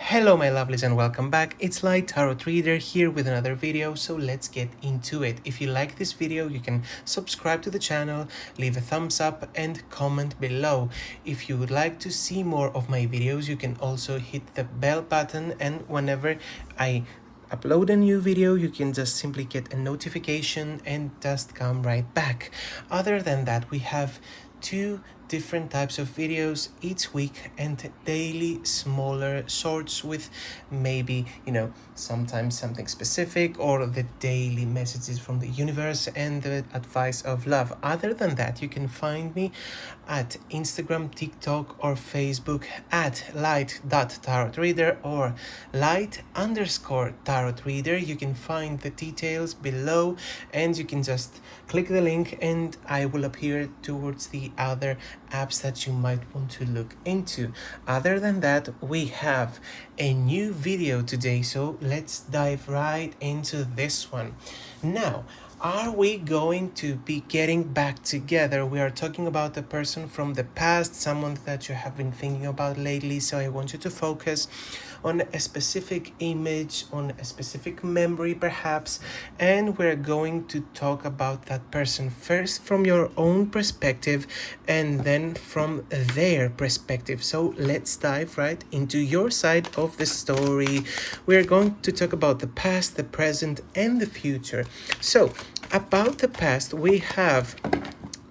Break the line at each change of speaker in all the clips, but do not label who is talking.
Hello my lovelies and welcome back. It's light.tarotreader here with another video, so let's get into it. If you like this video, you can subscribe to the channel, leave a thumbs up and comment below. If you would like to see more of my videos, you can also hit the bell button, and whenever I upload a new video, you can just simply get a notification and just come right back. Other than that, we have two different types of videos each week and daily smaller shorts with maybe sometimes something specific or the daily messages from the universe and the advice of love. Other than that, you can find me at Instagram, TikTok or Facebook at light.tarotreader or light_tarotreader. You can find the details below and you can just click the link and I will appear towards the other apps that you might want to look into. Other than that, we have a new video today, so let's dive right into this one. Now, are we going to be getting back together? We are talking about a person from the past, someone that you have been thinking about lately, so I want you to focus on a specific image, on a specific memory perhaps, and we're going to talk about that person first from your own perspective and then from their perspective. So let's dive right into your side of the story. We're going to talk about the past, the present, and the future. So about the past, we have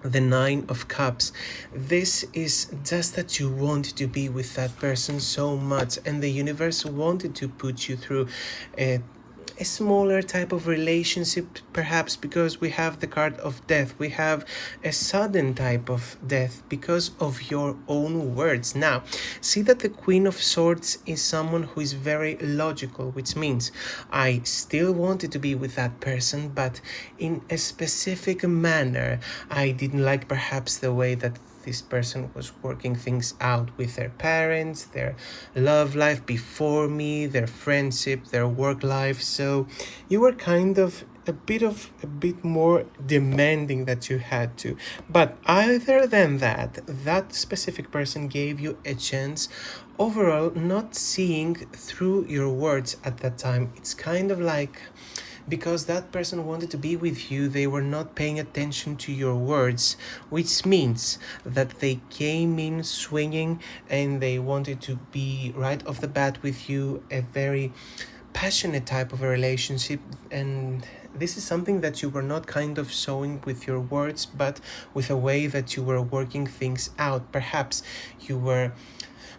the Nine of Cups. This is just that you want to be with that person so much, and the universe wanted to put you through a smaller type of relationship, perhaps because we have the card of death. We have a sudden type of death because of your own words. Now, see that the Queen of Swords is someone who is very logical, which means I still wanted to be with that person, but in a specific manner. I didn't like perhaps the way that this person was working things out with their parents, their love life before me, their friendship, their work life. So you were kind of a bit more demanding that you had to. But other than that, that specific person gave you a chance overall, not seeing through your words at that time. It's kind of like because that person wanted to be with you, they were not paying attention to your words, which means that they came in swinging and they wanted to be right off the bat with you, a very passionate type of a relationship. And this is something that you were not kind of showing with your words, but with a way that you were working things out. Perhaps you were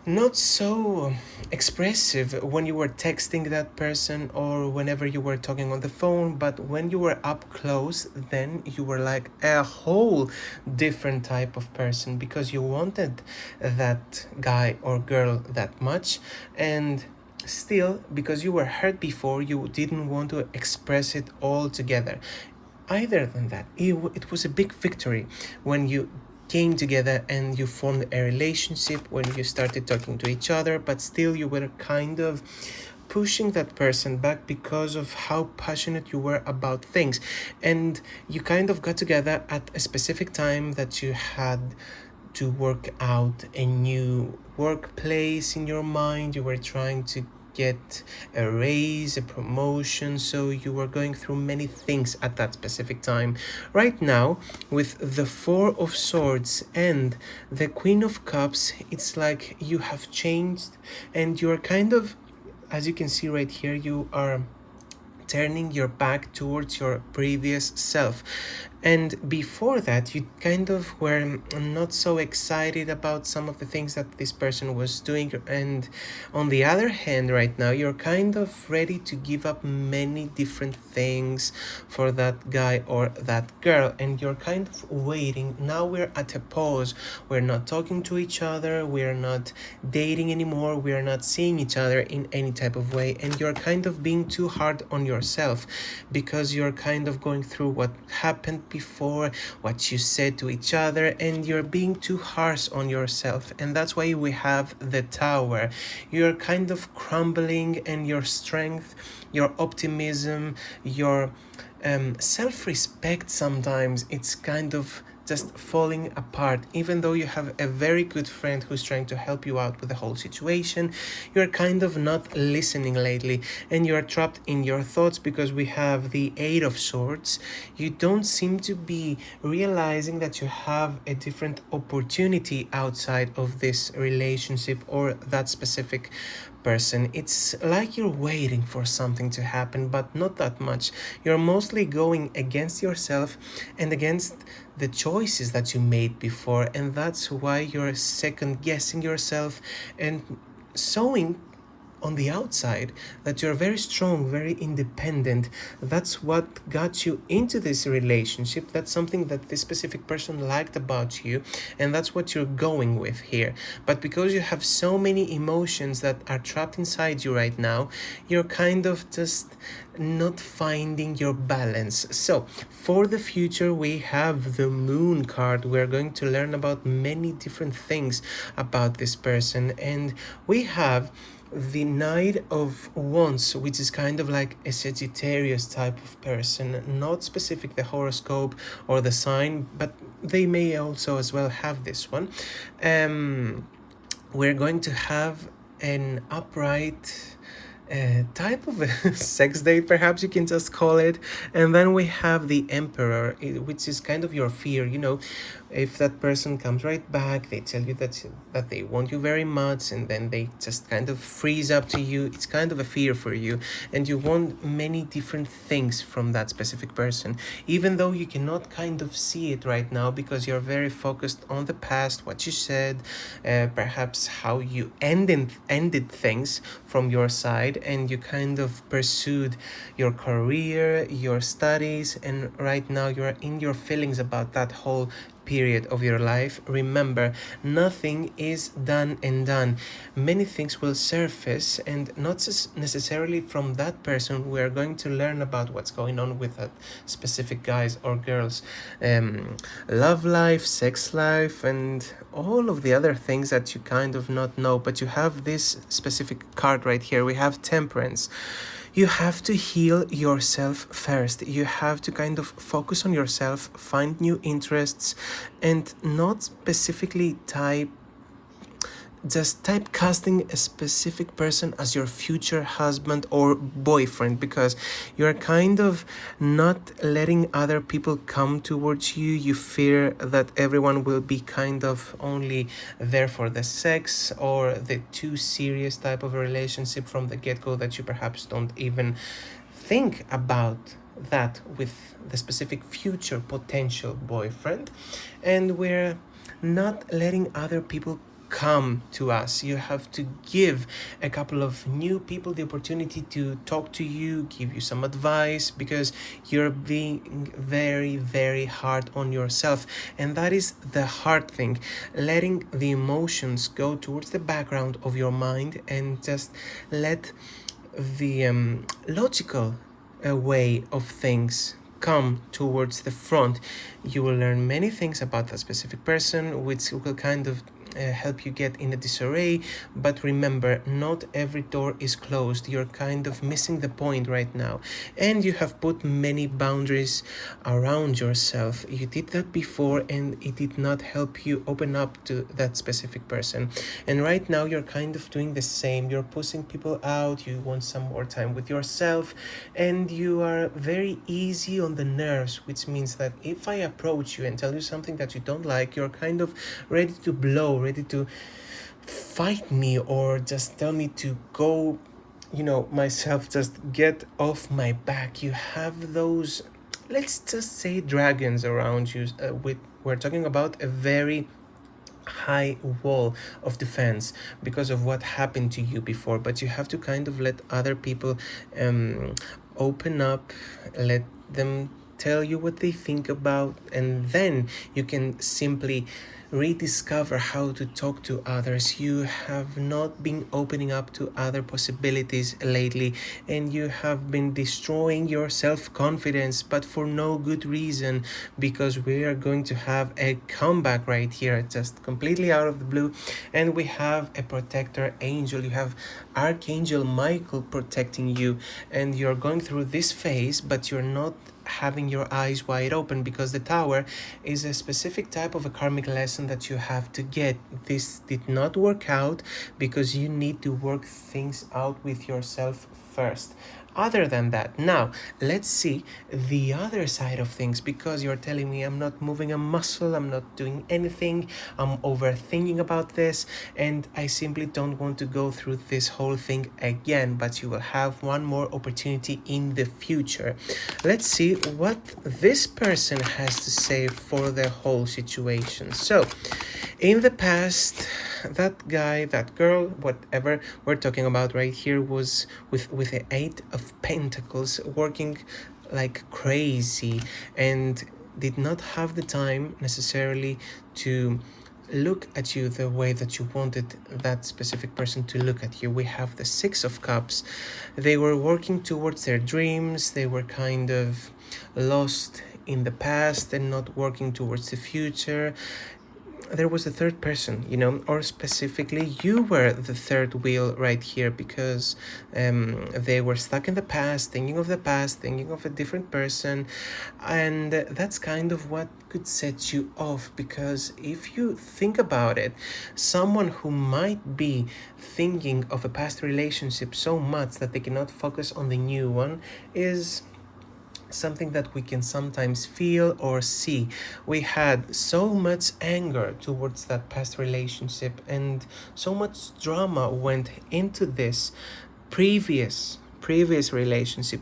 not so expressive when you were texting that person or whenever you were talking on the phone, but when you were up close, then you were like a whole different type of person because you wanted that guy or girl that much, and still because you were hurt before, you didn't want to express it all together. Either than that, it was a big victory when you came together and you formed a relationship, when you started talking to each other, but still you were kind of pushing that person back because of how passionate you were about things. And you kind of got together at a specific time that you had to work out a new workplace in your mind. You were trying to get a raise, a promotion, so you were going through many things at that specific time. Right now, with the Four of Swords and the Queen of Cups, it's like you have changed and you're kind of, as you can see right here, you are turning your back towards your previous self. And before that, you kind of were not so excited about some of the things that this person was doing. And on the other hand, right now, you're kind of ready to give up many different things for that guy or that girl. And you're kind of waiting. Now we're at a pause. We're not talking to each other. We're not dating anymore. We're not seeing each other in any type of way. And you're kind of being too hard on yourself because you're kind of going through what happened before, what you said to each other, and you're being too harsh on yourself. And that's why we have the Tower. You're kind of crumbling, and your strength, your optimism, your self-respect, sometimes it's kind of just falling apart. Even though you have a very good friend who's trying to help you out with the whole situation, you're kind of not listening lately, and you're trapped in your thoughts because we have the Eight of Swords. You don't seem to be realizing that you have a different opportunity outside of this relationship or that specific person. It's like you're waiting for something to happen, but not that much. You're mostly going against yourself and against the choices that you made before, and that's why you're second guessing yourself and showing on the outside that you're very strong, very independent. That's what got you into this relationship. That's something that this specific person liked about you, and that's what you're going with here. But because you have so many emotions that are trapped inside you right now, you're kind of just not finding your balance. So for the future, we have the Moon card. We're going to learn about many different things about this person, and we have the Knight of Wands, which is kind of like a Sagittarius type of person, not specific the horoscope or the sign, but they may also as well have this one. We're going to have an upright type of a sex date, perhaps you can just call it. And then we have the Emperor, which is kind of your fear. If that person comes right back, they tell you that they want you very much, and then they just kind of freeze up to you. It's kind of a fear for you, and you want many different things from that specific person, even though you cannot kind of see it right now because you're very focused on the past, what you said, perhaps how you ended things from your side, and you kind of pursued your career, your studies, and right now you're in your feelings about that whole period of your life. Remember, nothing is done and done. Many things will surface, and not necessarily from that person. We are going to learn about what's going on with that specific guys or girls love life, sex life, and all of the other things that you kind of not know. But you have this specific card right here. We have Temperance. You have to heal yourself first. You have to kind of focus on yourself, find new interests, and not specifically typecasting a specific person as your future husband or boyfriend, because you're kind of not letting other people come towards you. You fear that everyone will be kind of only there for the sex or the too serious type of a relationship from the get-go, that you perhaps don't even think about that with the specific future potential boyfriend. And we're not letting other people come to us. You have to give a couple of new people the opportunity to talk to you, give you some advice, because you're being very, very hard on yourself. And that is the hard thing, letting the emotions go towards the background of your mind and just let the logical way of things come towards the front. You will learn many things about that specific person, which will kind of help you get in a disarray. But remember, not every door is closed. You're kind of missing the point right now, and you have put many boundaries around yourself. You did that before, and it did not help you open up to that specific person. And right now you're kind of doing the same. You're pushing people out. You want some more time with yourself, and you are very easy on the nerves, which means that if I approach you and tell you something that you don't like, you're kind of ready to blow, ready to fight me, or just tell me to go, myself, just get off my back. You have those, let's just say, dragons around you. We're talking about a very high wall of defense because of what happened to you before, but you have to kind of let other people open up, let them tell you what they think about, and then you can simply rediscover how to talk to others. You have not been opening up to other possibilities lately, and you have been destroying your self-confidence, but for no good reason, because we are going to have a comeback right here, just completely out of the blue. And we have a protector angel. You have Archangel Michael protecting you, and you're going through this phase, but you're not having your eyes wide open, because the Tower is a specific type of a karmic lesson that you have to get. This did not work out because you need to work things out with yourself first. Other than that, now let's see the other side of things, because you're telling me I'm not moving a muscle, I'm not doing anything, I'm overthinking about this, and I simply don't want to go through this whole thing again. But you will have one more opportunity in the future. Let's see what this person has to say for the whole situation. So, in the past, that guy, that girl, whatever we're talking about right here, was with the Eight of Pentacles, working like crazy, and did not have the time necessarily to look at you the way that you wanted that specific person to look at you. We have the Six of Cups. They were working towards their dreams. They were kind of lost in the past and not working towards the future. There was a third person, or specifically you were the third wheel right here, because they were stuck in the past, thinking of the past, thinking of a different person, and that's kind of what could set you off. Because if you think about it, someone who might be thinking of a past relationship so much that they cannot focus on the new one is something that we can sometimes feel or see. We had so much anger towards that past relationship, and so much drama went into this previous relationship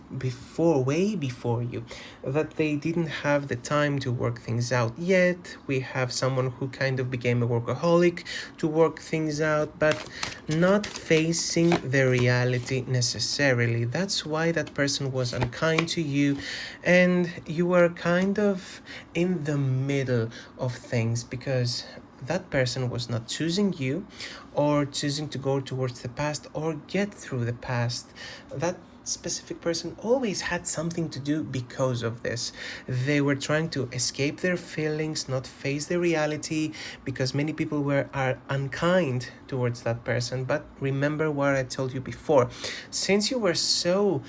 way before you, that they didn't have the time to work things out yet. We have someone who kind of became a workaholic to work things out, but not facing the reality necessarily. That's why that person was unkind to you, and you were kind of in the middle of things, because that person was not choosing you, or choosing to go towards the past or get through the past. That specific person always had something to do because of this. They were trying to escape their feelings, not face the reality, because many people are unkind towards that person. But remember what I told you before. Since you were so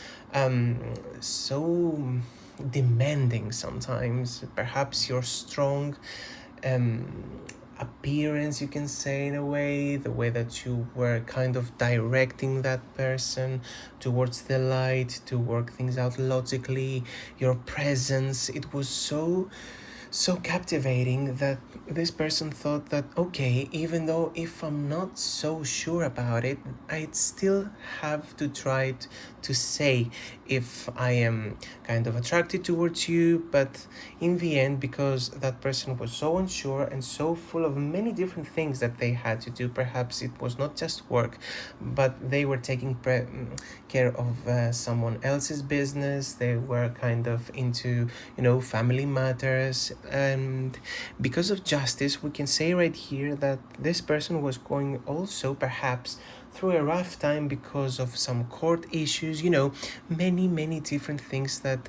demanding sometimes, perhaps your strong appearance, you can say, in a way, the way that you were kind of directing that person towards the light to work things out logically, your presence, it was so captivating that this person thought that, okay, even though if I'm not so sure about it, I'd still have to try to say if I am kind of attracted towards you. But in the end, because that person was so unsure and so full of many different things that they had to do, perhaps it was not just work, but they were taking care of someone else's business. They were kind of into family matters, and because of justice, we can say right here that this person was going also perhaps through a rough time because of some court issues, many different things that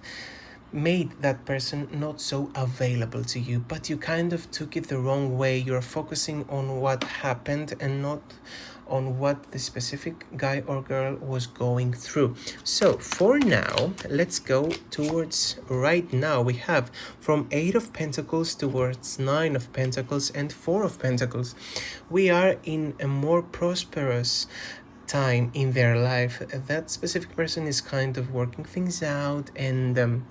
made that person not so available to you. But you kind of took it the wrong way. You're focusing on what happened and not on what the specific guy or girl was going through. So for now, let's go towards right now. We have from 8 of Pentacles towards 9 of Pentacles and 4 of Pentacles. We are in a more prosperous time in their life. That specific person is kind of working things out, and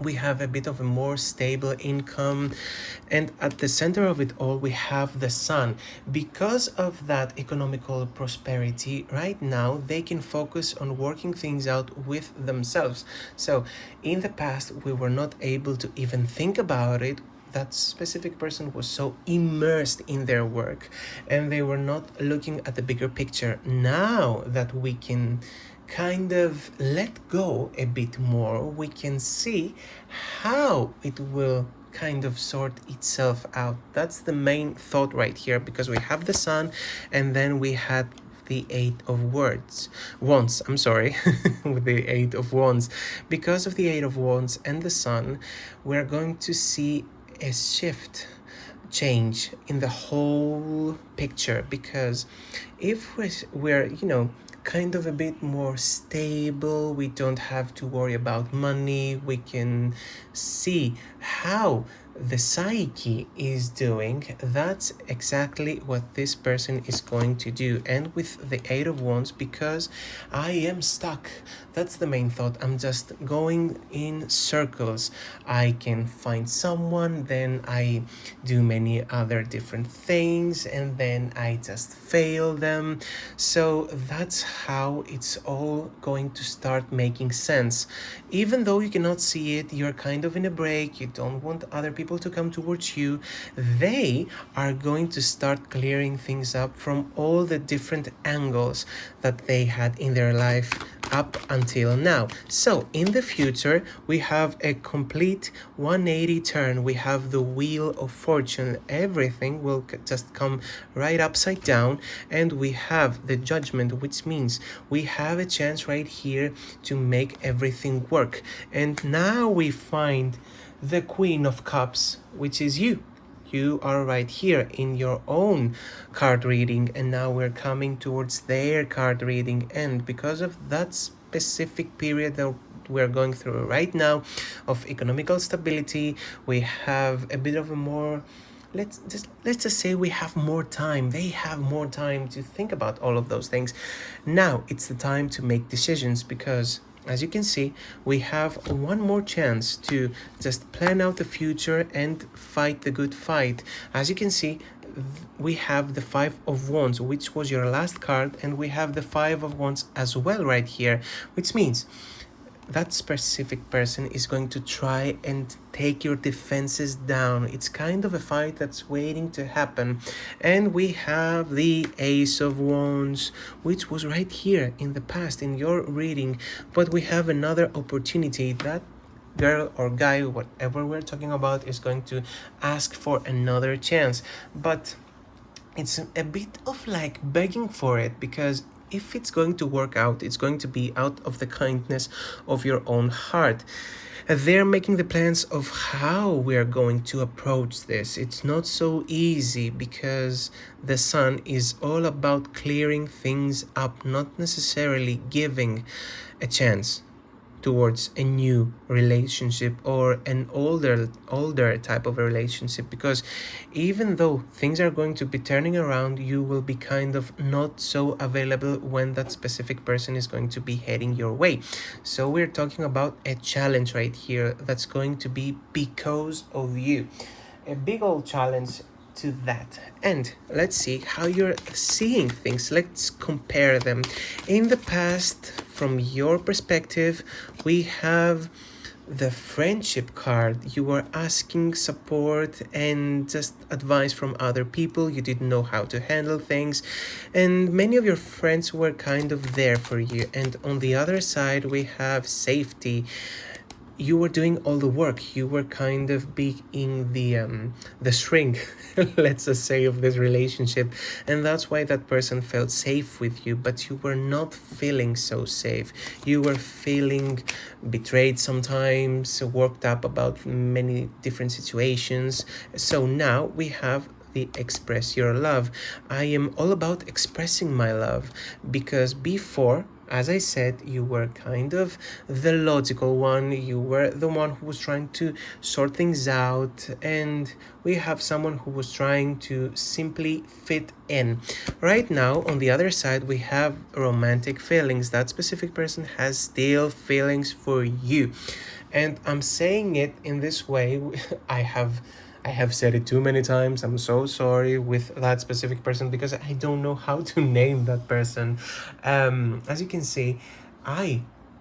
we have a bit of a more stable income, and at the center of it all we have the Sun. Because of that economical prosperity right now, they can focus on working things out with themselves. So in the past we were not able to even think about it. That specific person was so immersed in their work and they were not looking at the bigger picture. Now that we can kind of let go a bit more, we can see how it will kind of sort itself out. That's the main thought right here, because we have the Sun and then we had the Eight of Wands, I'm sorry, with the Eight of Wands. Because of the Eight of Wands and the Sun, we're going to see a change in the whole picture, because if we're kind of a bit more stable. We don't have to worry about money. We can see how the psyche is doing. That's exactly what this person is going to do. And with the Eight of Wands, because I am stuck, that's the main thought. I'm just going in circles. I can find someone, then I do many other different things, and then I just fail them. So that's how it's all going to start making sense. Even though you cannot see it, you're kind of in a break, you don't want other people to come towards you, they are going to start clearing things up from all the different angles that they had in their life up until now. So in the future, we have a complete 180 turn. We have the Wheel of Fortune. Everything will just come right upside down, and we have the Judgment, which means we have a chance right here to make everything work. And now we find the Queen of Cups, which is you. You are right here in your own card reading, and now we're coming towards their card reading. And because of that specific period that we're going through right now of economical stability, we have a bit of a more, let's just say we have more time. They have more time to think about all of those things. Now it's the time to make decisions, because as you can see, we have one more chance to just plan out the future and fight the good fight. As you can see, we have the Five of Wands, which was your last card, and we have the Five of Wands as well right here, which means that specific person is going to try and take your defenses down. It's kind of a fight that's waiting to happen. And we have the Ace of Wands, which was right here in the past in your reading, but we have another opportunity. That girl or guy, whatever we're talking about, is going to ask for another chance, but it's a bit of like begging for it, because if it's going to work out, it's going to be out of the kindness of your own heart. They're making the plans of how we are going to approach this. It's not so easy, because the Sun is all about clearing things up, not necessarily giving a chance towards a new relationship or an older type of a relationship, because even though things are going to be turning around, you will be kind of not so available when that specific person is going to be heading your way. So we're talking about a challenge right here that's going to be because of you, a big old challenge to that. And let's see how you're seeing things. Let's compare them. In the past, from your perspective, we have the Friendship card. You were asking support and just advice from other people. You didn't know how to handle things, and many of your friends were kind of there for you. And on the other side, we have Safety. You were doing all the work. You were kind of being the shrink, let's just say, of this relationship, and that's why that person felt safe with you. But you were not feeling so safe. You were feeling betrayed sometimes, worked up about many different situations. So now we have the Express Your Love. I am all about expressing my love, because before, as I said, you were kind of the logical one. You were the one who was trying to sort things out, and we have someone who was trying to simply fit in. Right now, on the other side, we have romantic feelings. That specific person has still feelings for you. And I'm saying it in this way. I have said it too many times. I'm so sorry with that specific person, because I don't know how to name that person. As you can see,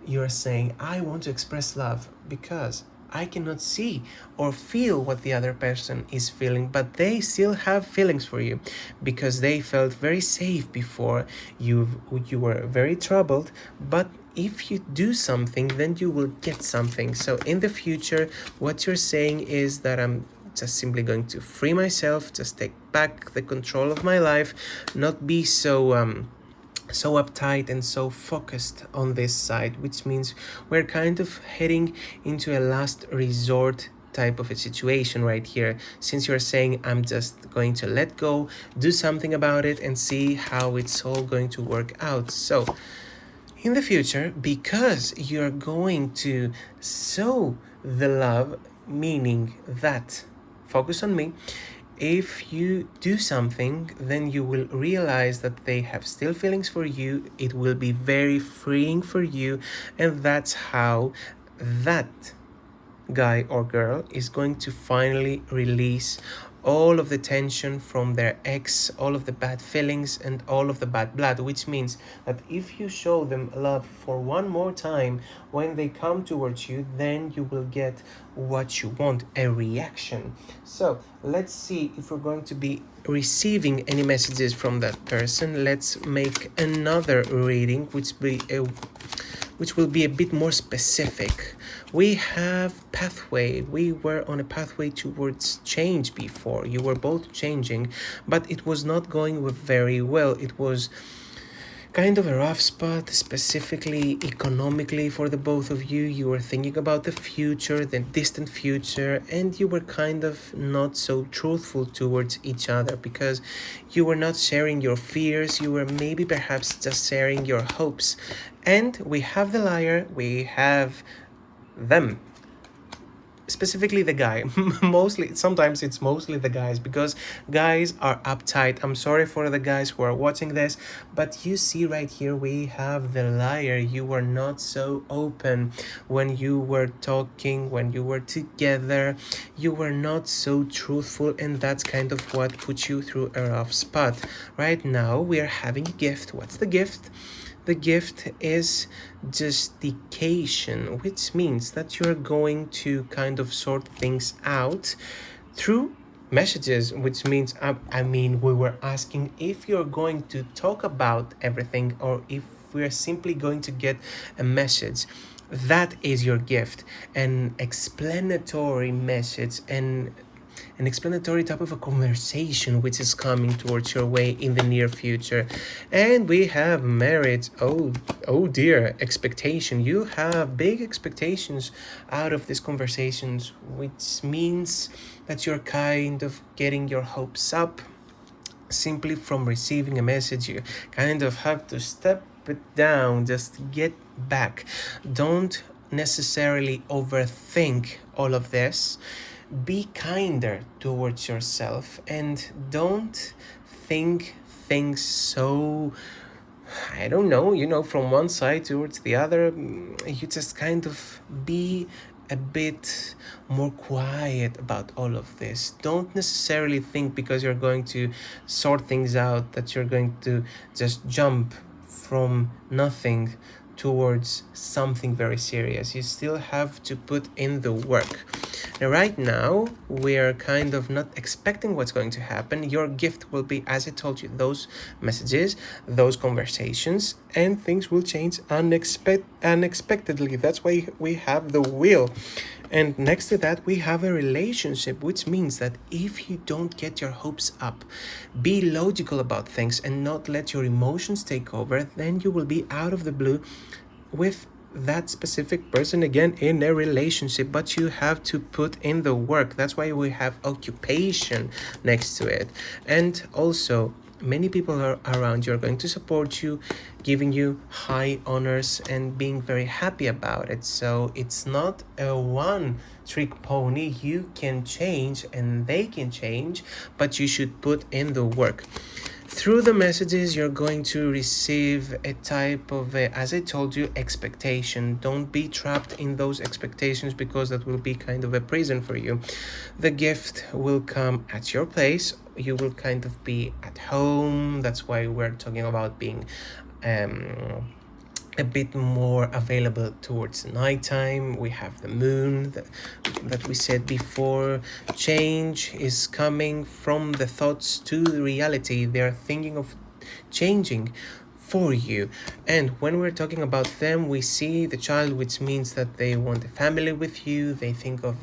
you're saying, I want to express love because I cannot see or feel what the other person is feeling, but they still have feelings for you, because they felt very safe before. You were very troubled, but if you do something, then you will get something. So in the future, what you're saying is that I'm just simply going to free myself, just take back the control of my life, not be so uptight and so focused on this side, which means we're kind of heading into a last resort type of a situation right here, since you're saying I'm just going to let go, do something about it, and see how it's all going to work out. So in the future, because you're going to sow the love, meaning that, focus on me, if you do something, then you will realize that they have still feelings for you. It will be very freeing for you, and that's how that guy or girl is going to finally release all of the tension from their ex, all of the bad feelings and all of the bad blood, which means that if you show them love for one more time when they come towards you, then you will get what you want, a reaction. So let's see if we're going to be receiving any messages from that person. Let's make another reading, which will be a bit more specific. We have pathway. We were on a pathway towards change before. You were both changing, but it was not going very well. It was kind of a rough spot, specifically economically for the both of you. You were thinking about the future, the distant future, and you were kind of not so truthful towards each other because you were not sharing your fears. You were maybe perhaps just sharing your hopes. And we have the liar, we have them, specifically the guy. Sometimes it's mostly the guys, because guys are uptight. I'm sorry for the guys who are watching this, but you see right here we have the liar. You were not so open when you were talking, when you were together. You were not so truthful, and that's kind of what put you through a rough spot. Right now we are having a gift. What's the gift? The gift is justification, which means that you're going to kind of sort things out through messages, which means, we were asking if you're going to talk about everything or if we're simply going to get a message. That is your gift, an explanatory message, and an explanatory type of a conversation which is coming towards your way in the near future. And we have marriage. Oh dear, expectation. You have big expectations out of these conversations, which means that you're kind of getting your hopes up simply from receiving a message. You kind of have to step it down, just get back. Don't necessarily overthink all of this. Be kinder towards yourself and don't think things so, I don't know, from one side towards the other. You just kind of be a bit more quiet about all of this. Don't necessarily think because you're going to sort things out that you're going to just jump from nothing towards something very serious. You still have to put in the work. Now, right now, we're kind of not expecting what's going to happen. Your gift will be, as I told you, those messages, those conversations, and things will change unexpectedly. That's why we have the wheel. And next to that, we have a relationship, which means that if you don't get your hopes up, be logical about things and not let your emotions take over, then you will be out of the blue with that specific person again in a relationship. But you have to put in the work. That's why we have occupation next to it. And also, many people are around you are going to support you, giving you high honors and being very happy about it. So it's not a one-trick pony. You can change and they can change, but you should put in the work. Through the messages, you're going to receive a type of, as I told you, expectation. Don't be trapped in those expectations because that will be kind of a prison for you. The gift will come at your place. You will kind of be at home. That's why we're talking about being a bit more available towards nighttime. We have the moon that we said before. Change is coming from the thoughts to the reality. They're thinking of changing for you. And when we're talking about them, we see the child, which means that they want a family with you. They think of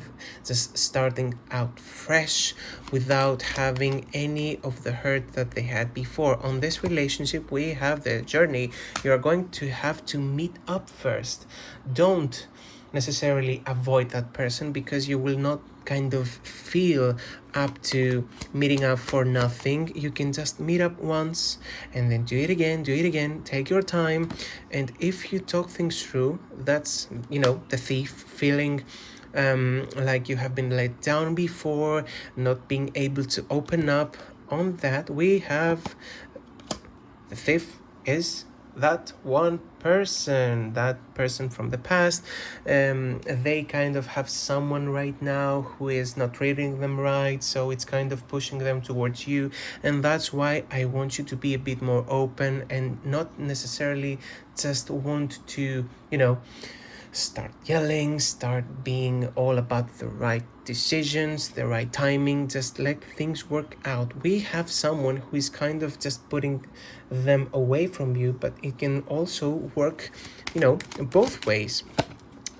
just starting out fresh without having any of the hurt that they had before. On this relationship, we have the journey. You're going to have to meet up first. Don't necessarily avoid that person, because you will not kind of feel up to meeting up for nothing. You can just meet up once and then do it again, take your time. And if you talk things through, that's, the thief feeling like you have been let down before, not being able to open up. On that, we have the fifth is that one person, that person from the past. They kind of have someone right now who is not treating them right, so it's kind of pushing them towards you. And that's why I want you to be a bit more open and not necessarily just want to, start yelling, start being all about the right decisions, the right timing. Just let things work out. We have someone who is kind of just putting them away from you, but it can also work, both ways.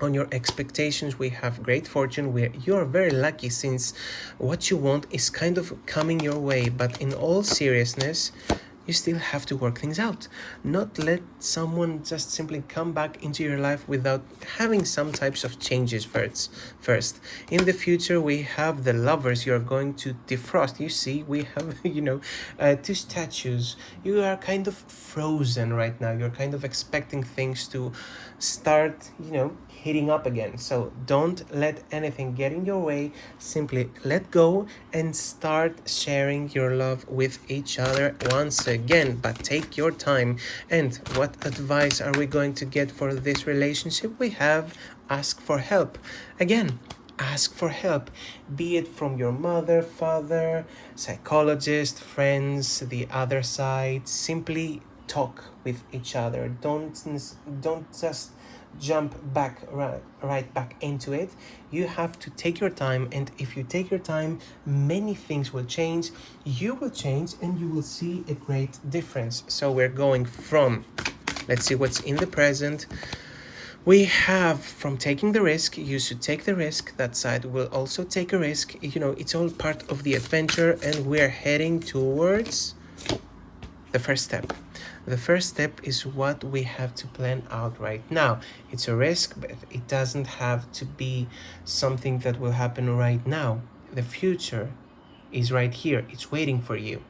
On your expectations, we have great fortune, where you are very lucky, since what you want is kind of coming your way. But in all seriousness, you still have to work things out. Not let someone just simply come back into your life without having some types of changes first. In the future, we have the lovers. You're going to defrost. You see, we have, two statues. You are kind of frozen right now. You're kind of expecting things to start, heating up again. So don't let anything get in your way. Simply let go and start sharing your love with each other once again. But take your time. And what advice are we going to get for this relationship? We have ask for help. Again, ask for help, be it from your mother, father, psychologist, friends, the other side. Simply talk with each other. Don't just jump back right back into it. You have to take your time, and if you take your time, many things will change. You will change and you will see a great difference. So we're going from, let's see what's in the present. We have from taking the risk. You should take the risk. That side will also take a risk. It's all part of the adventure, and we're heading towards the first step. The first step is what we have to plan out right now. It's a risk, but it doesn't have to be something that will happen right now. The future is right here. It's waiting for you.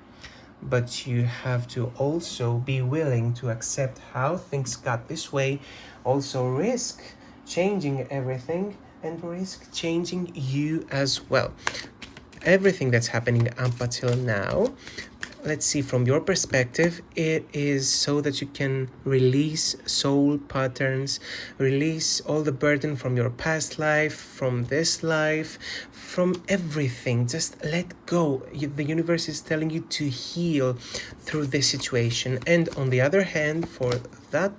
But you have to also be willing to accept how things got this way, also risk changing everything, and risk changing you as well. Everything that's happening up until now, let's see, from your perspective, it is so that you can release soul patterns, release all the burden from your past life, from this life, from everything. Just let go. The universe is telling you to heal through this situation. And on the other hand, for that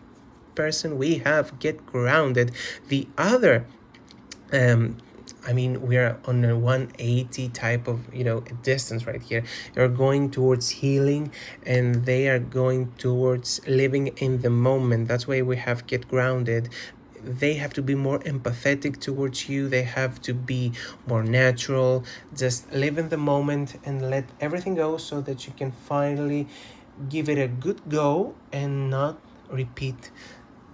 person, we have get grounded. The other we are on a 180 type of distance right here. You're going towards healing, and they are going towards living in the moment. That's why we have get grounded. They have to be more empathetic towards you. They have to be more natural. Just live in the moment and let everything go, so that you can finally give it a good go and not repeat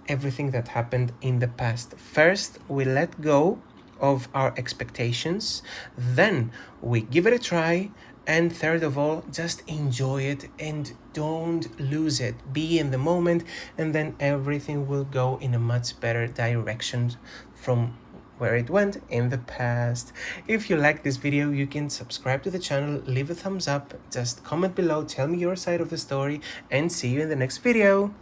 everything that happened in the past. First, we let go of our expectations, then we give it a try, and third of all, just enjoy it and don't lose it. Be in the moment, and then everything will go in a much better direction from where it went in the past. If you like this video, you can subscribe to the channel, leave a thumbs up, just comment below, tell me your side of the story, and see you in the next video.